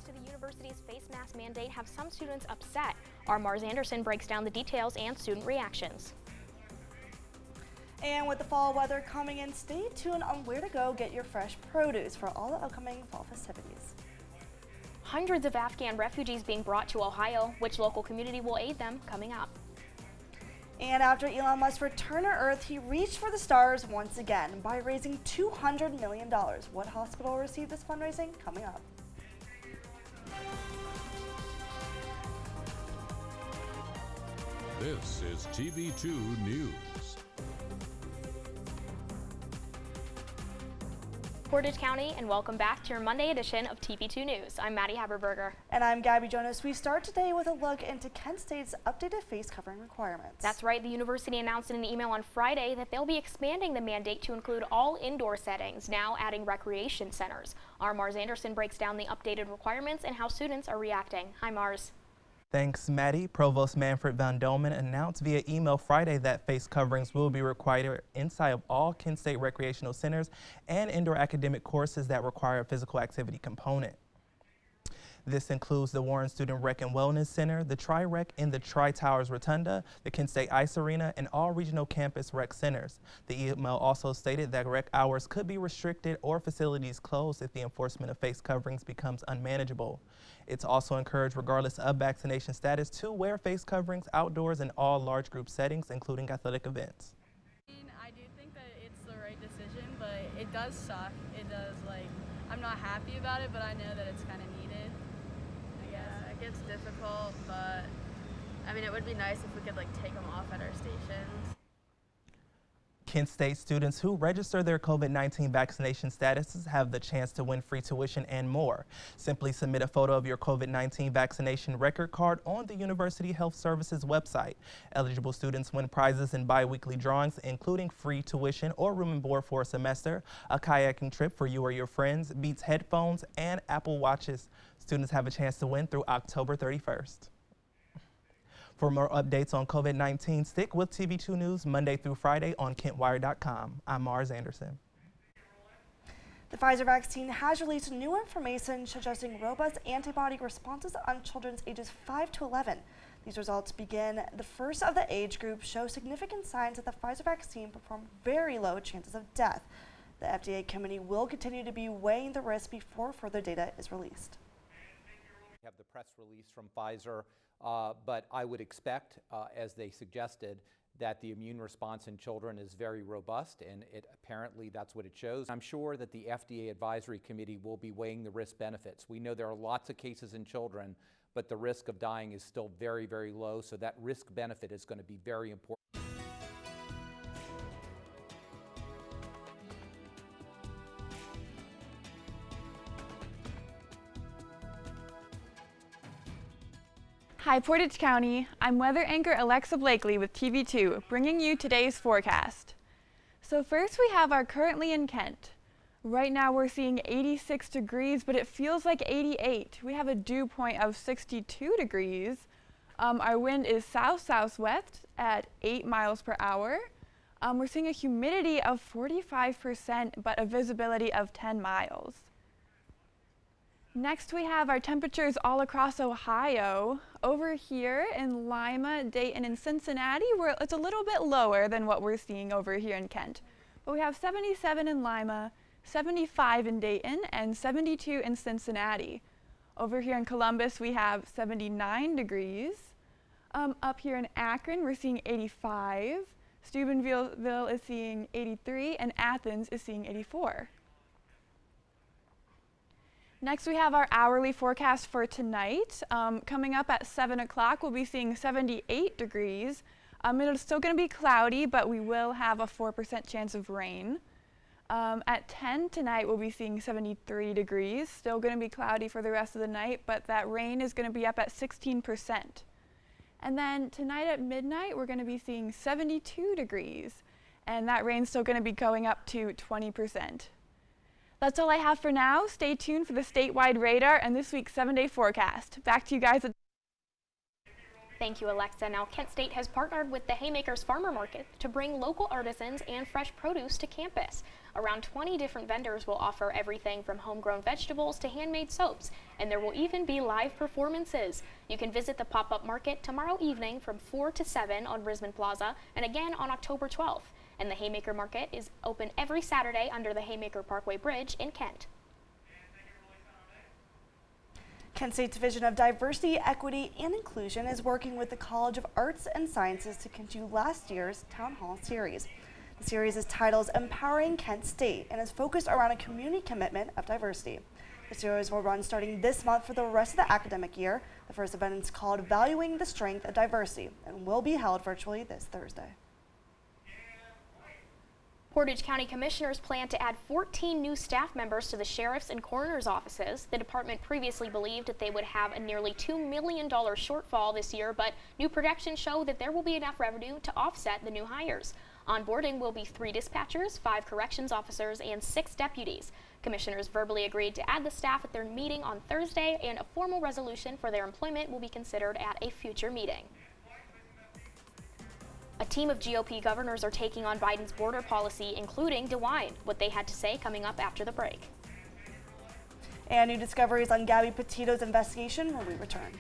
to the university's face mask mandate have some students upset. Our Marz Anderson breaks down the details and student reactions. And with the fall weather coming in, stay tuned on where to go get your fresh produce for all the upcoming fall festivities. Hundreds of Afghan refugees being brought to Ohio. Which local community will aid them? Coming up. And after Elon Musk's return to Earth, he reached for the stars once again by raising $200 million. What hospital received this fundraising? Coming up. This is TV2 News. Portage County, and welcome back to your Monday edition of TV2 News. I'm Maddy Haberberger. And I'm Gabby Jonas. We start today with a look into Kent State's updated face covering requirements. That's right. The university announced in an email on Friday that they'll be expanding the mandate to include all indoor settings, now adding recreation centers. Our Marz Anderson breaks down the updated requirements and how students are reacting. Hi, Marz. Thanks, Maddy. Provost Manfred Van Dolman announced via email Friday that face coverings will be required inside of all Kent State recreational centers and indoor academic courses that require a physical activity component. This includes the Warren Student Rec and Wellness Center, the Tri-Rec in the Tri-Towers Rotunda, the Kent State Ice Arena, and all regional campus rec centers. The email also stated that rec hours could be restricted or facilities closed if the enforcement of face coverings becomes unmanageable. It's also encouraged, regardless of vaccination status, to wear face coverings outdoors in all large group settings, including athletic events. I do think that it's the right decision, but it does suck. It does, I'm not happy about it, but I know that it's kind of needed. Yeah, it gets difficult, but I mean, it would be nice if we could take them off at our stations. Kent State students who register their COVID-19 vaccination statuses have the chance to win free tuition and more. Simply submit a photo of your COVID-19 vaccination record card on the University Health Services website. Eligible students win prizes in bi-weekly drawings, including free tuition or room and board for a semester, a kayaking trip for you or your friends, Beats headphones, and Apple Watches. Students have a chance to win through October 31st. For more updates on COVID-19, stick with TV2 News Monday through Friday on KentWire.com. I'm Marz Anderson. The Pfizer vaccine has released new information suggesting robust antibody responses on children ages 5 to 11. These results begin the first of the age group show significant signs that the Pfizer vaccine perform very low chances of death. The FDA committee will continue to be weighing the risk before further data is released. We have the press release from Pfizer. But I would expect, as they suggested, that the immune response in children is very robust, and apparently that's what it shows. I'm sure that the FDA Advisory Committee will be weighing the risk-benefits. We know there are lots of cases in children, but the risk of dying is still very, very low, so that risk-benefit is going to be very important. Hi Portage County, I'm weather anchor Alexa Blakely with TV2, bringing you today's forecast. So first we have our currently in Kent. Right now we're seeing 86 degrees, but it feels like 88. We have a dew point of 62 degrees. Our wind is south-southwest at 8 miles per hour. We're seeing a humidity of 45%, but a visibility of 10 miles. Next we have our temperatures all across Ohio. Over here in Lima, Dayton, and Cincinnati, it's a little bit lower than what we're seeing over here in Kent. But we have 77 in Lima, 75 in Dayton, and 72 in Cincinnati. Over here in Columbus, we have 79 degrees. Up here in Akron, we're seeing 85. Steubenville is seeing 83, and Athens is seeing 84. Next, we have our hourly forecast for tonight. Coming up at 7 o'clock, we'll be seeing 78 degrees. It's still going to be cloudy, but we will have a 4% chance of rain. At 10 tonight, we'll be seeing 73 degrees. Still going to be cloudy for the rest of the night, but that rain is going to be up at 16%. And then tonight at midnight, we're going to be seeing 72 degrees, and that rain's still going to be going up to 20%. That's all I have for now. Stay tuned for the statewide radar and this week's 7-day forecast. Back to you guys. Thank you, Alexa. Now, Kent State has partnered with the Haymakers Farmer Market to bring local artisans and fresh produce to campus. Around 20 different vendors will offer everything from homegrown vegetables to handmade soaps, and there will even be live performances. You can visit the pop-up market tomorrow evening from 4 to 7 on Risman Plaza and again on October 12th. And the Haymaker Market is open every Saturday under the Haymaker Parkway Bridge in Kent. Kent State Division of Diversity, Equity, and Inclusion is working with the College of Arts and Sciences to continue last year's Town Hall series. The series is titled Empowering Kent State and is focused around a community commitment of diversity. The series will run starting this month for the rest of the academic year. The first event is called Valuing the Strength of Diversity and will be held virtually this Thursday. Portage County Commissioners plan to add 14 new staff members to the sheriff's and coroner's offices. The department previously believed that they would have a nearly $2 million shortfall this year, but new projections show that there will be enough revenue to offset the new hires. Onboarding will be 3 dispatchers, 5 corrections officers, and 6 deputies. Commissioners verbally agreed to add the staff at their meeting on Thursday, and a formal resolution for their employment will be considered at a future meeting. A team of GOP governors are taking on Biden's border policy, including DeWine. What they had to say coming up after the break. And new discoveries on Gabby Petito's investigation when we return.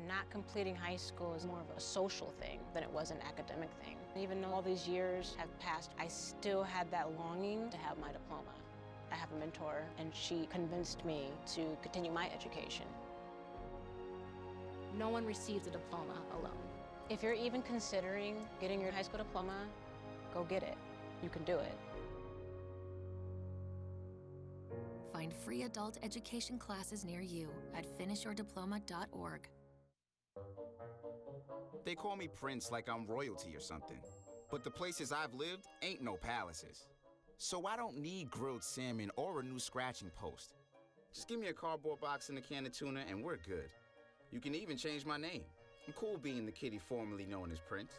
Not completing high school is more of a social thing than it was an academic thing. Even though all these years have passed, I still had that longing to have my diploma. I have a mentor, and she convinced me to continue my education. No one receives a diploma alone. If you're even considering getting your high school diploma, go get it. You can do it. Find free adult education classes near you at finishyourdiploma.org. They call me Prince like I'm royalty or something. But the places I've lived ain't no palaces. So I don't need grilled salmon or a new scratching post. Just give me a cardboard box and a can of tuna and we're good. You can even change my name. I'm cool being the kitty formerly known as Prince.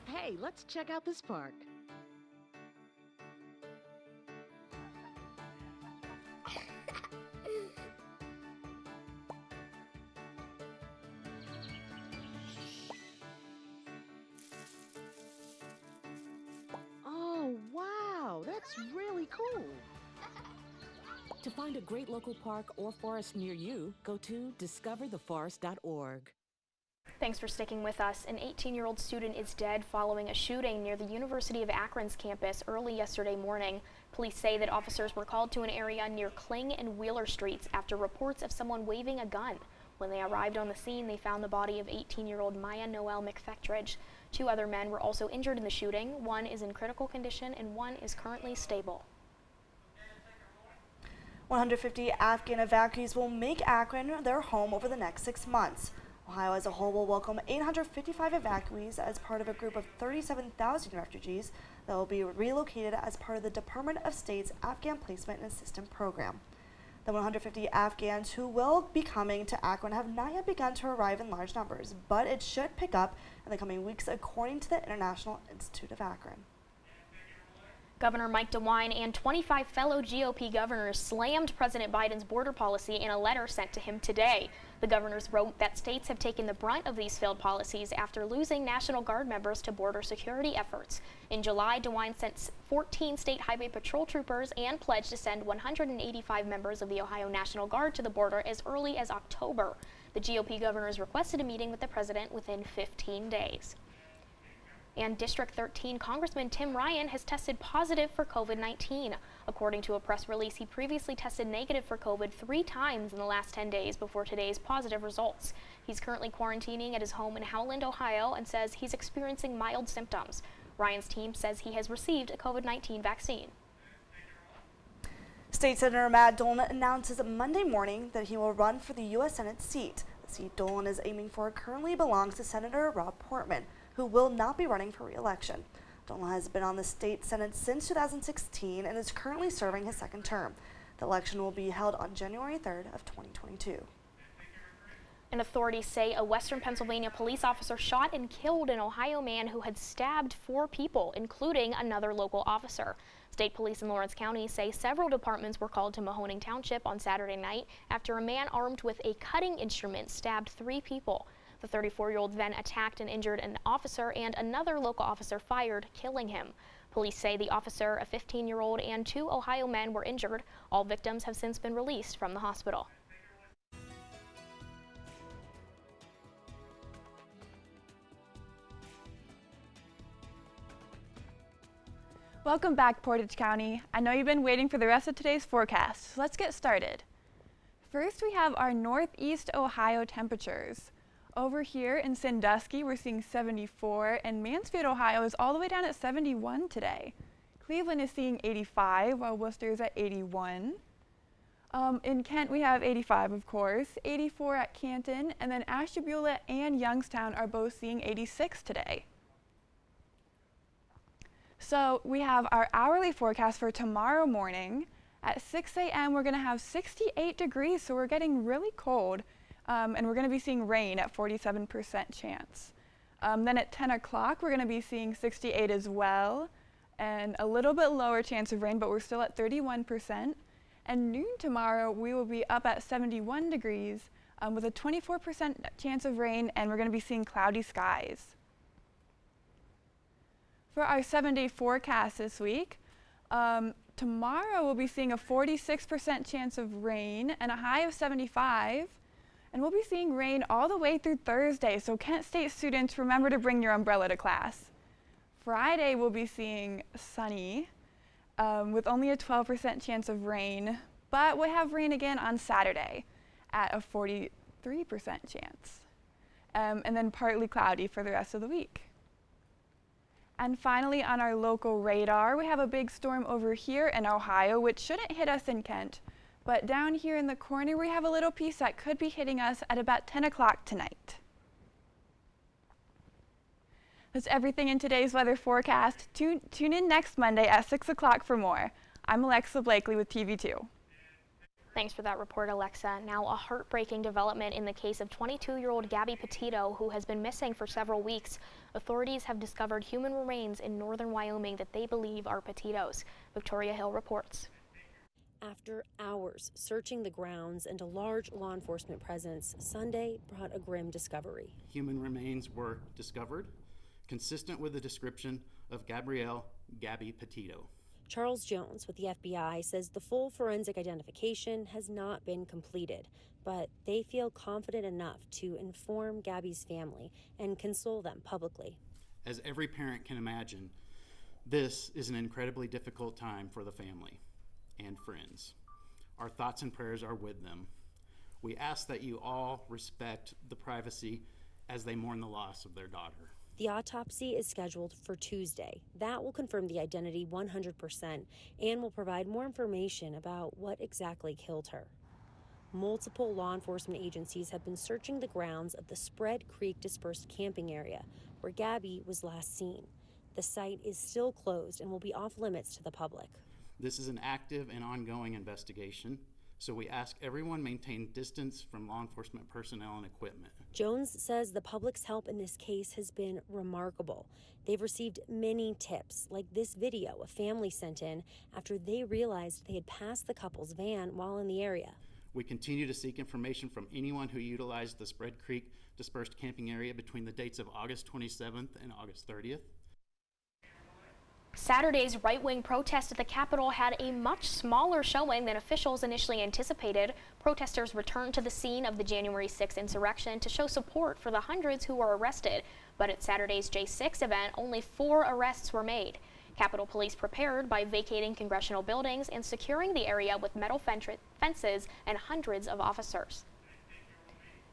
Hey, let's check out this park. Oh, wow, that's really cool. To find a great local park or forest near you, go to discovertheforest.org. Thanks for sticking with us. An 18-year-old student is dead following a shooting near the University of Akron's campus early yesterday morning. Police say that officers were called to an area near Kling and Wheeler Streets after reports of someone waving a gun. When they arrived on the scene, they found the body of 18-year-old Maya Noel McFettridge. 2 other men were also injured in the shooting. One is in critical condition and one is currently stable. 150 Afghan evacuees will make Akron their home over the next 6 months. Ohio as a whole will welcome 855 evacuees as part of a group of 37,000 refugees that will be relocated as part of the Department of State's Afghan Placement and Assistance Program. The 150 Afghans who will be coming to Akron have not yet begun to arrive in large numbers, but it should pick up in the coming weeks according to the International Institute of Akron. Governor Mike DeWine and 25 fellow GOP governors slammed President Biden's border policy in a letter sent to him today. The governors wrote that states have taken the brunt of these failed policies after losing National Guard members to border security efforts. In July, DeWine sent 14 state highway patrol troopers and pledged to send 185 members of the Ohio National Guard to the border as early as October. The GOP governors requested a meeting with the president within 15 days. And District 13 Congressman Tim Ryan has tested positive for COVID-19. According to a press release, he previously tested negative for COVID 3 times in the last 10 days before today's positive results. He's currently quarantining at his home in Howland, Ohio, and says he's experiencing mild symptoms. Ryan's team says he has received a COVID-19 vaccine. State Senator Matt Dolan announces Monday morning that he will run for the U.S. Senate seat. The seat Dolan is aiming for currently belongs to Senator Rob Portman, who will not be running for re-election. Dolan has been on the state Senate since 2016 and is currently serving his second term. The election will be held on January 3rd of 2022. And authorities say a Western Pennsylvania police officer shot and killed an Ohio man who had stabbed 4 people, including another local officer. State police in Lawrence County say several departments were called to Mahoning Township on Saturday night after a man armed with a cutting instrument stabbed 3 people. The 34-year-old then attacked and injured an officer, and another local officer fired, killing him. Police say the officer, a 15-year-old, and 2 Ohio men were injured. All victims have since been released from the hospital. Welcome back, Portage County. I know you've been waiting for the rest of today's forecast, so let's get started. First, we have our Northeast Ohio temperatures. Over here in Sandusky, we're seeing 74, and Mansfield, Ohio is all the way down at 71 today. Cleveland is seeing 85, while Worcester is at 81. In Kent, we have 85, of course, 84 at Canton, and then Ashtabula and Youngstown are both seeing 86 today. So we have our hourly forecast for tomorrow morning. At 6 a.m. we're going to have 68 degrees, so we're getting really cold, and we're going to be seeing rain at 47% chance. Then at 10 o'clock we're going to be seeing 68 as well, and a little bit lower chance of rain, but we're still at 31%. And noon tomorrow we will be up at 71 degrees with a 24% chance of rain, and we're going to be seeing cloudy skies. For our 7-day forecast this week, tomorrow we'll be seeing a 46% chance of rain and a high of 75, and we'll be seeing rain all the way through Thursday, so Kent State students, remember to bring your umbrella to class. Friday we'll be seeing sunny with only a 12% chance of rain, but we'll have rain again on Saturday at a 43% chance, and then partly cloudy for the rest of the week. And finally, on our local radar, we have a big storm over here in Ohio, which shouldn't hit us in Kent. But down here in the corner, we have a little piece that could be hitting us at about 10 o'clock tonight. That's everything in today's weather forecast. Tune in next Monday at 6 o'clock for more. I'm Alexa Blakely with TV2. Thanks for that report, Alexa. Now, a heartbreaking development in the case of 22-year-old Gabby Petito, who has been missing for several weeks. Authorities have discovered human remains in northern Wyoming that they believe are Petito's. Victoria Hill reports. After hours searching the grounds and a large law enforcement presence, Sunday brought a grim discovery. Human remains were discovered, consistent with the description of Gabby Petito. Charles Jones with the FBI says the full forensic identification has not been completed, but they feel confident enough to inform Gabby's family and console them publicly. As every parent can imagine, this is an incredibly difficult time for the family and friends. Our thoughts and prayers are with them. We ask that you all respect the privacy as they mourn the loss of their daughter. The autopsy is scheduled for Tuesday. That will confirm the identity 100% and will provide more information about what exactly killed her. Multiple law enforcement agencies have been searching the grounds of the Spread Creek dispersed camping area where Gabby was last seen. The site is still closed and will be off limits to the public. This is an active and ongoing investigation, so we ask everyone maintain distance from law enforcement personnel and equipment. Jones says the public's help in this case has been remarkable. They've received many tips, like this video a family sent in after they realized they had passed the couple's van while in the area. We continue to seek information from anyone who utilized the Spread Creek dispersed camping area between the dates of August 27th and August 30th. Saturday's right-wing protest at the Capitol had a much smaller showing than officials initially anticipated. Protesters returned to the scene of the January 6th insurrection to show support for the hundreds who were arrested. But at Saturday's J6 event, only 4 arrests were made. Capitol Police prepared by vacating congressional buildings and securing the area with metal fences and hundreds of officers.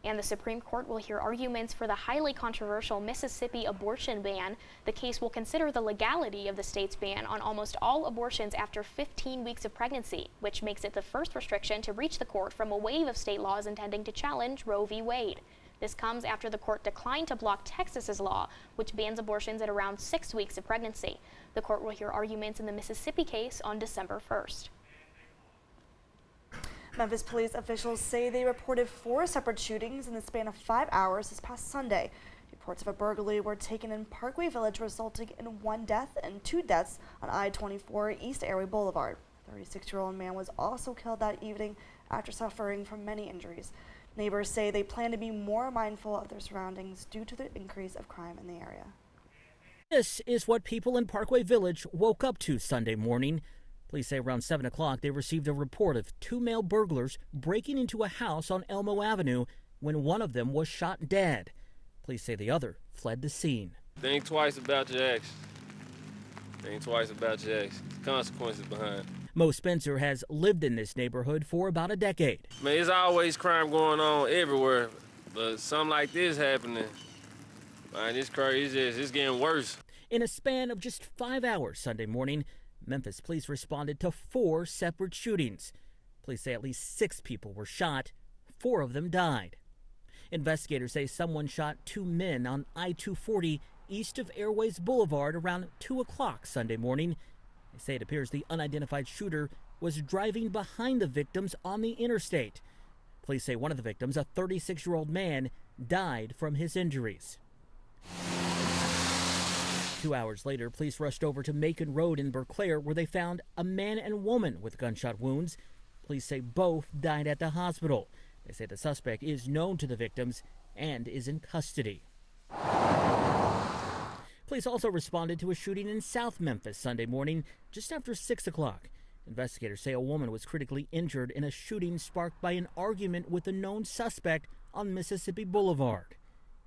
And the Supreme Court will hear arguments for the highly controversial Mississippi abortion ban. The case will consider the legality of the state's ban on almost all abortions after 15 weeks of pregnancy, which makes it the first restriction to reach the court from a wave of state laws intending to challenge Roe v. Wade. This comes after the court declined to block Texas's law, which bans abortions at around 6 weeks of pregnancy. The court will hear arguments in the Mississippi case on December 1st. Memphis police officials say they reported 4 separate shootings in the span of 5 hours this past Sunday. Reports of a burglary were taken in Parkway Village, resulting in 1 death and 2 deaths on I-24 East Airway Boulevard. A 36-year-old man was also killed that evening after suffering from many injuries. Neighbors say they plan to be more mindful of their surroundings due to the increase of crime in the area. This is what people in Parkway Village woke up to Sunday morning. Police say around 7 o'clock they received a report of 2 male burglars breaking into a house on Elmo Avenue when one of them was shot dead. Police say the other fled the scene. Think twice about your actions. Think twice about your actions. Consequences behind. Mo Spencer has lived in this neighborhood for about a decade. Man, there's always crime going on everywhere, but something like this happening, man, it's crazy. It's getting worse. In a span of just 5 hours Sunday morning, Memphis police responded to 4 separate shootings. Police say at least 6 people were shot. 4 of them died. Investigators say someone shot 2 men on I-240 east of Airways Boulevard around 2 o'clock Sunday morning. They say it appears the unidentified shooter was driving behind the victims on the interstate. Police say one of the victims, a 36-year-old man, died from his injuries. 2 hours later, police rushed over to Macon Road in Berclair, where they found a man and woman with gunshot wounds. Police say both died at the hospital. They say the suspect is known to the victims and is in custody. Police also responded to a shooting in South Memphis Sunday morning, just after 6 o'clock. Investigators say a woman was critically injured in a shooting sparked by an argument with a known suspect on Mississippi Boulevard.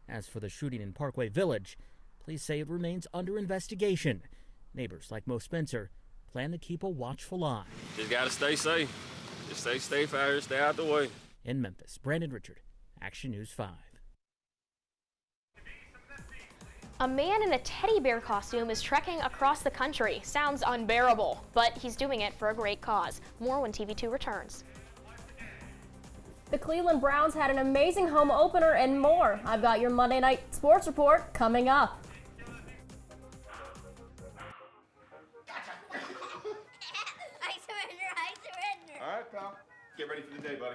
As for the shooting in Parkway Village, police say it remains under investigation. Neighbors like Mo Spencer plan to keep a watchful eye. Just gotta stay safe. Just stay safe out here, stay out the way. In Memphis, Brandon Richard, Action News 5. A man in a teddy bear costume is trekking across the country. Sounds unbearable, but he's doing it for a great cause. More when TV2 returns. The Cleveland Browns had an amazing home opener and more. I've got your Monday Night Sports Report coming up. I surrender. All right, pal. Get ready for the day, buddy.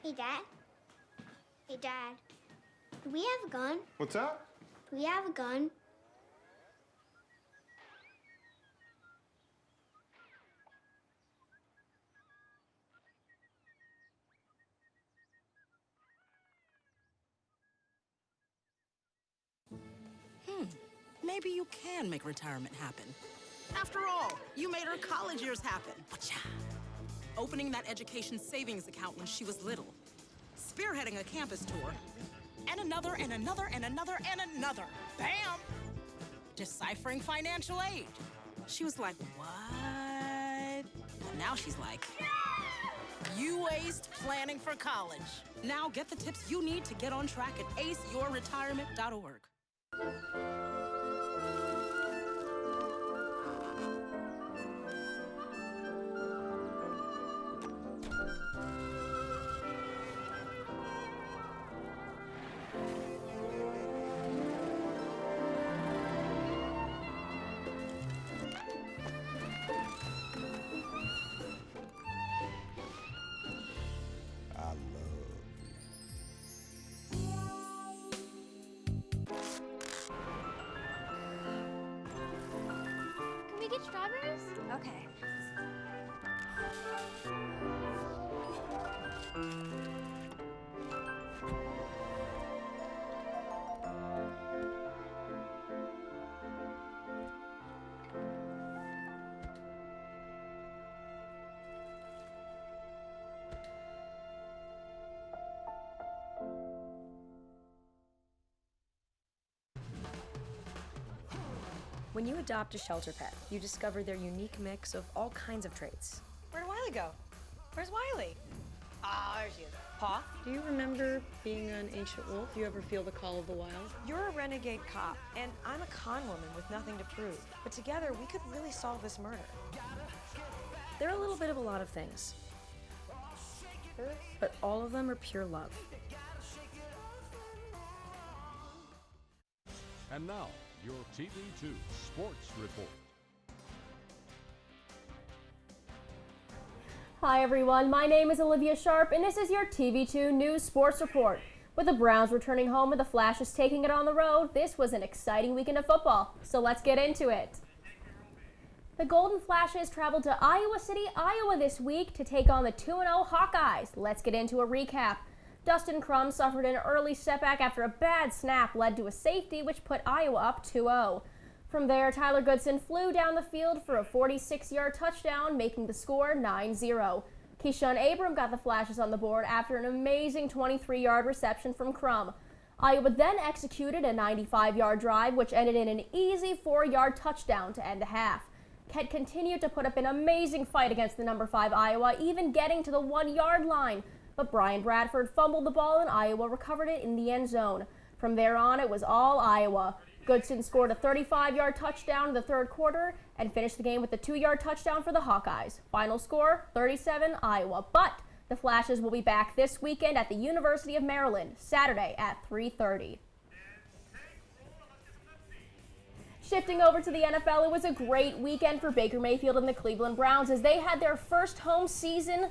Hey, Dad. Hey, Dad. Do we have a gun? What's that? Do we have a gun? Maybe you can make retirement happen. After all, you made her college years happen. Opening that education savings account when she was little. Spearheading a campus tour. And another, and another, and another, and another. Bam! Deciphering financial aid. She was like, what? But now she's like, you aced planning for college. Now get the tips you need to get on track at aceyourretirement.org. Can we get strawberries? Okay. When you adopt a shelter pet, you discover their unique mix of all kinds of traits. Where'd Wiley go? Where's Wiley? Ah, there she is. Paw, do you remember being an ancient wolf? Do you ever feel the call of the wild? You're a renegade cop, and I'm a con woman with nothing to prove. But together, we could really solve this murder. They're a little bit of a lot of things, but all of them are pure love. And now, your TV2 Sports Report. Hi everyone, my name is Olivia Sharp and this is your TV2 News Sports Report. With the Browns returning home and the Flashes taking it on the road, this was an exciting weekend of football, so let's get into it. The Golden Flashes traveled to Iowa City, Iowa this week to take on the 2-0 Hawkeyes. Let's get into a recap. Dustin Crum suffered an early setback after a bad snap led to a safety which put Iowa up 2-0. From there, Tyler Goodson flew down the field for a 46-yard touchdown, making the score 9-0. Keyshawn Abram got the Flashes on the board after an amazing 23-yard reception from Crum. Iowa then executed a 95-yard drive, which ended in an easy 4-yard touchdown to end the half. Kent continued to put up an amazing fight against the number 5 Iowa, even getting to the 1-yard line. But Brian Bradford fumbled the ball and Iowa recovered it in the end zone. From there on, it was all Iowa. Goodson scored a 35-yard touchdown in the third quarter and finished the game with a 2-yard touchdown for the Hawkeyes. Final score, 37 Iowa. But the Flashes will be back this weekend at the University of Maryland, Saturday at 3:30. Shifting over to the NFL, it was a great weekend for Baker Mayfield and the Cleveland Browns as they had their first home season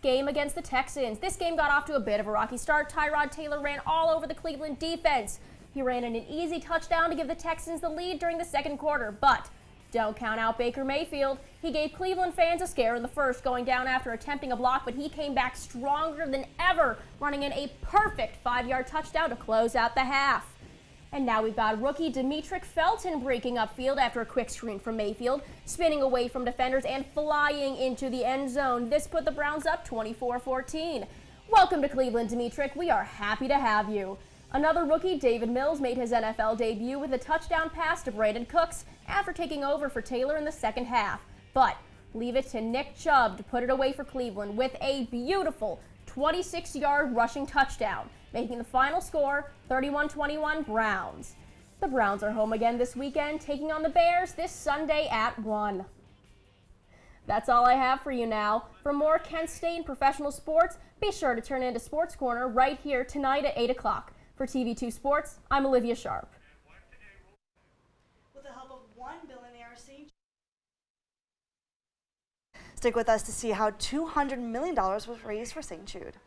game against the Texans. This game got off to a bit of a rocky start. Tyrod Taylor ran all over the Cleveland defense. He ran in an easy touchdown to give the Texans the lead during the second quarter, but don't count out Baker Mayfield. He gave Cleveland fans a scare in the first, going down after attempting a block, but he came back stronger than ever, running in a perfect 5-yard touchdown to close out the half. And now we've got rookie Demetric Felton breaking upfield after a quick screen from Mayfield, spinning away from defenders and flying into the end zone. This put the Browns up 24-14. Welcome to Cleveland, Demetric. We are happy to have you. Another rookie, David Mills, made his NFL debut with a touchdown pass to Brandon Cooks after taking over for Taylor in the second half. But leave it to Nick Chubb to put it away for Cleveland with a beautiful 26-yard rushing touchdown, making the final score 31-21 Browns. The Browns are home again this weekend, taking on the Bears this Sunday at 1. That's all I have for you now. For more Kent State and professional sports, be sure to turn into Sports Corner right here tonight at 8 o'clock. For TV2 Sports, I'm Olivia Sharp. With the help of one billionaire, stick with us to see how $200 million was raised for St. Jude.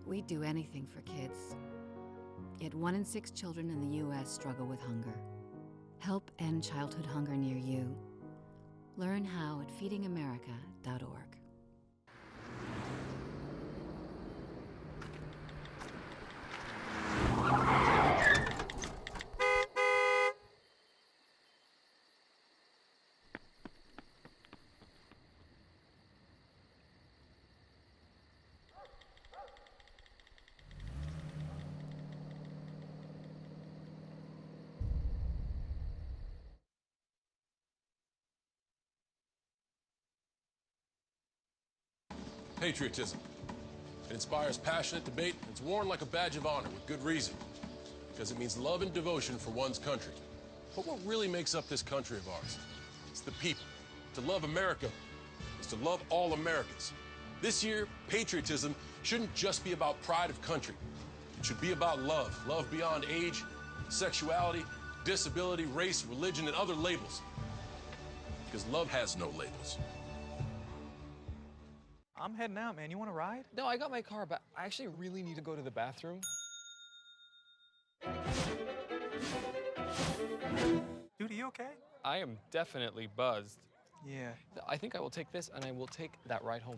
We'd do anything for kids. Yet 1 in 6 children in the U.S. struggle with hunger. Help end childhood hunger near you. Learn how at feedingamerica.org. Patriotism. It inspires passionate debate, and it's worn like a badge of honor with good reason, because it means love and devotion for one's country. But what really makes up this country of ours? It's the people. To love America is to love all Americans. This year, patriotism shouldn't just be about pride of country. It should be about love, love beyond age, sexuality, disability, race, religion, and other labels. Because love has no labels. I'm heading out, man. You want to ride? No, I got my car, but I actually really need to go to the bathroom. Dude, are you okay? I am definitely buzzed. Yeah. I think I will take this, and I will take that ride home.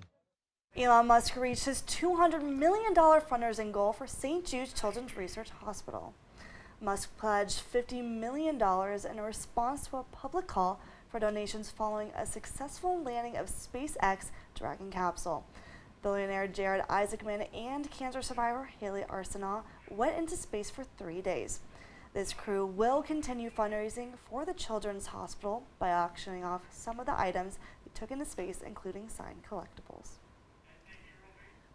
Elon Musk reached his $200 million fundraising goal for St. Jude's Children's Research Hospital. Musk pledged $50 million in a response to a public call for donations following a successful landing of SpaceX Dragon capsule. Billionaire Jared Isaacman and cancer survivor Haley Arsenault went into space for 3 days. This crew will continue fundraising for the Children's Hospital by auctioning off some of the items they took into space, including signed collectibles.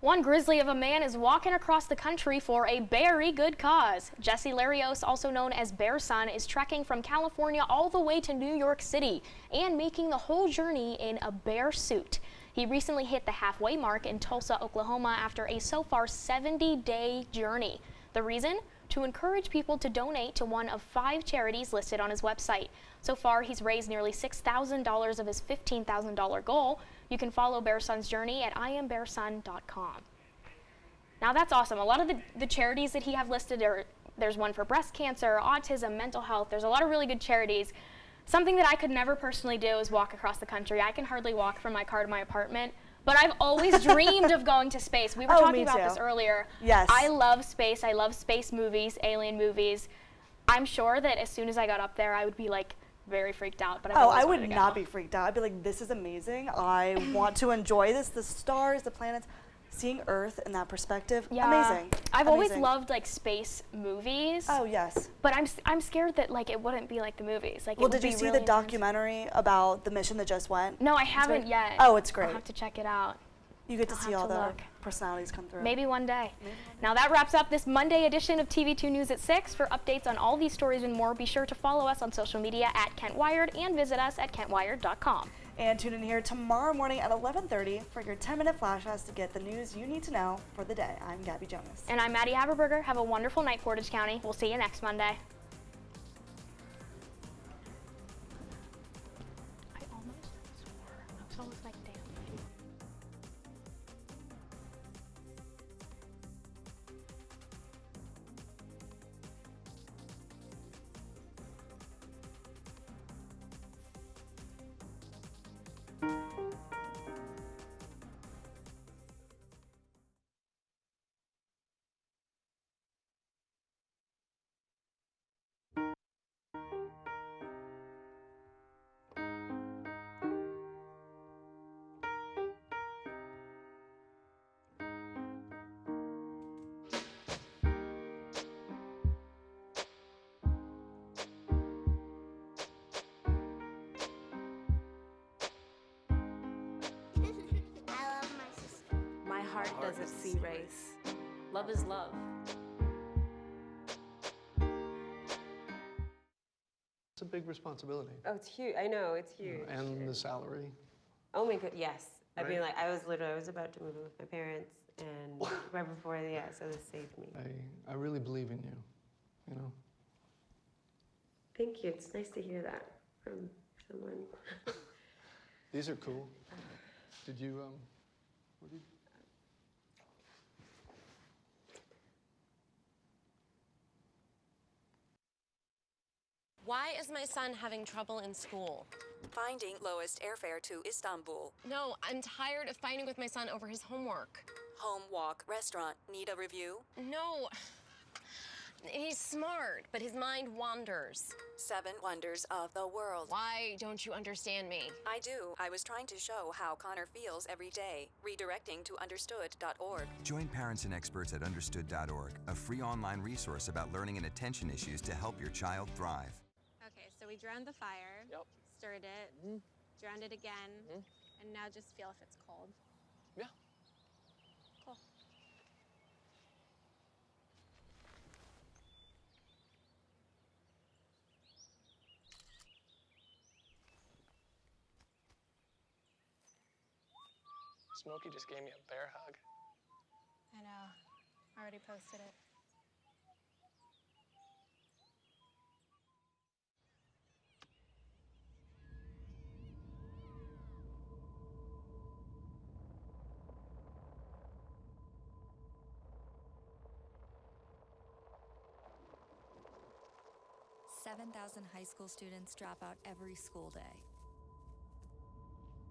One grizzly of a man is walking across the country for a very good cause. Jesse Larios, also known as Bear Son, is trekking from California all the way to New York City and making the whole journey in a bear suit. He recently hit the halfway mark in Tulsa, Oklahoma after a so far 70-day journey. The reason? To encourage people to donate to one of 5 charities listed on his website. So far, he's raised nearly $6,000 of his $15,000 goal. You can follow Bear Son's journey at iambearson.com. Now that's awesome. A lot of the charities that he have listed there's one for breast cancer, autism, mental health. There's a lot of really good charities. Something that I could never personally do is walk across the country. I can hardly walk from my car to my apartment. But I've always dreamed of going to space. We were talking about this earlier. Yes. I love space. I love space movies, alien movies. I'm sure that as soon as I got up there, I would be like very freaked out. But I would not be freaked out. I'd be like, this is amazing. I want to enjoy this. The stars, the planets, seeing Earth in that perspective. Yeah. Amazing. I've always loved like space movies. Oh yes. But I'm scared that like it wouldn't be like the movies. Like, well, did you see the documentary about the mission that just went? No, I haven't yet. Oh, it's great. I'll have to check it out. You get to see all the personalities come through. Maybe one day. Now that wraps up this Monday edition of TV2 News at 6. For updates on all these stories and more, be sure to follow us on social media at KentWired and visit us at kentwired.com. And tune in here tomorrow morning at 11:30 for your 10-minute flashes to get the news you need to know for the day. I'm Gabby Jonas. And I'm Maddy Haberberger. Have a wonderful night, Portage County. We'll see you next Monday. I almost swore. I was almost like, damn. Heart doesn't see race. Love is love. It's a big responsibility. Oh, it's huge. I know, it's huge. And the salary. Oh my god, yes. I mean, Right? like, I was about to move in with my parents, and right before, so this saved me. I really believe in you, you know? Thank you. It's nice to hear that from someone. These are cool. Did you, what did you? Why is my son having trouble in school? Finding lowest airfare to Istanbul. No, I'm tired of fighting with my son over his homework. Home walk restaurant. Need a review? No. He's smart, but his mind wanders. 7 wonders of the world. Why don't you understand me? I do. I was trying to show how Connor feels every day. Redirecting to understood.org. Join parents and experts at understood.org, a free online resource about learning and attention issues to help your child thrive. Okay, so we drowned the fire, stirred it, drowned it again, and now just feel if it's cold. Yeah. Cool. Smokey just gave me a bear hug. I know. Already posted it. 7,000 high school students drop out every school day.